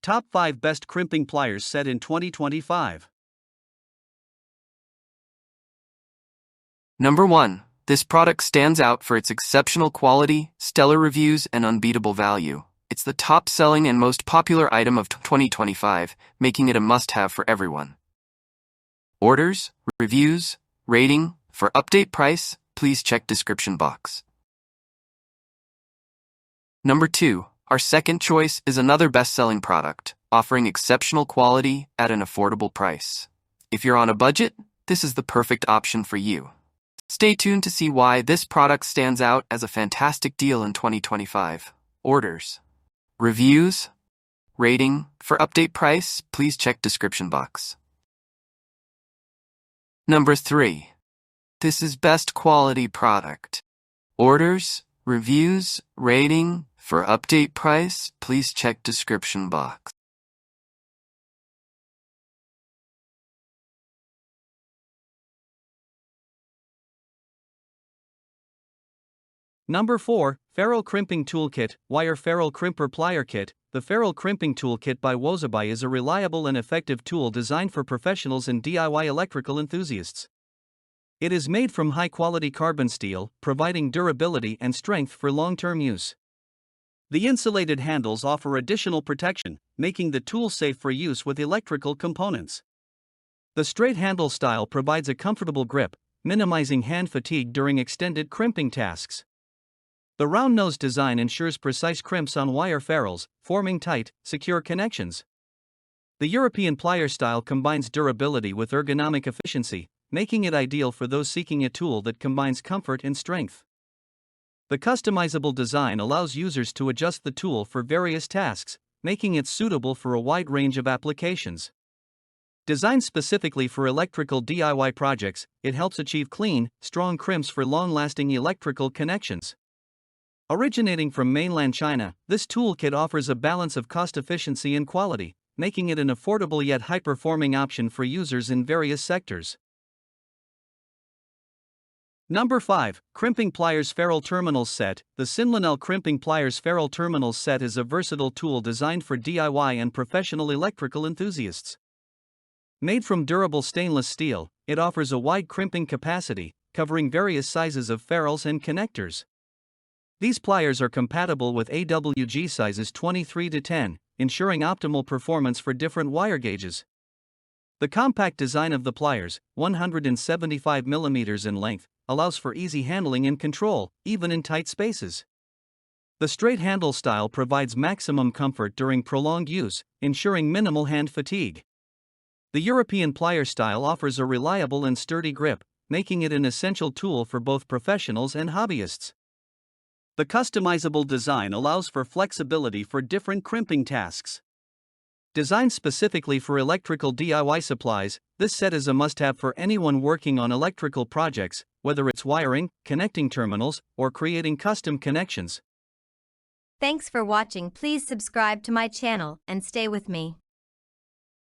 Top 5 Best Crimping Pliers Set in 2025. Number 1. This product stands out for its exceptional quality, stellar reviews, and unbeatable value. It's the top-selling and most popular item of 2025, making it a must-have for everyone. Orders, reviews, rating, for update price, please check description box. Number 2. Our second choice is another best-selling product, offering exceptional quality at an affordable price. If you're on a budget, this is the perfect option for you. Stay tuned to see why this product stands out as a fantastic deal in 2025. Orders, reviews, rating, for update price, please check description box. Number 3. This is best quality product. Orders, reviews, rating, for update price, please check description box. Number 4. Ferrule Crimping Toolkit, Wire Ferrule Crimper Plier Kit. The Ferrule Crimping Toolkit by Wozabai is a reliable and effective tool designed for professionals and DIY electrical enthusiasts. It is made from high-quality carbon steel, providing durability and strength for long-term use. The insulated handles offer additional protection, making the tool safe for use with electrical components. The straight handle style provides a comfortable grip, minimizing hand fatigue during extended crimping tasks. The round-nose design ensures precise crimps on wire ferrules, forming tight, secure connections. The European plier style combines durability with ergonomic efficiency, making it ideal for those seeking a tool that combines comfort and strength. The customizable design allows users to adjust the tool for various tasks, making it suitable for a wide range of applications. Designed specifically for electrical DIY projects, it helps achieve clean, strong crimps for long-lasting electrical connections. Originating from mainland China, this toolkit offers a balance of cost efficiency and quality, making it an affordable yet high-performing option for users in various sectors. Number 5. Crimping Pliers Ferrule Terminals Set. The Sinlanel Crimping Pliers Ferrule Terminals Set is a versatile tool designed for DIY and professional electrical enthusiasts. Made from durable stainless steel, it offers a wide crimping capacity, covering various sizes of ferrules and connectors. These pliers are compatible with AWG sizes 23 to 10, ensuring optimal performance for different wire gauges. The compact design of the pliers, 175 mm in length, allows for easy handling and control, even in tight spaces. The straight handle style provides maximum comfort during prolonged use, ensuring minimal hand fatigue. The European plier style offers a reliable and sturdy grip, making it an essential tool for both professionals and hobbyists. The customizable design allows for flexibility for different crimping tasks. Designed specifically for electrical DIY supplies, this set is a must-have for anyone working on electrical projects, whether it's wiring, connecting terminals, or creating custom connections. Thanks for watching. Please subscribe to my channel and stay with me.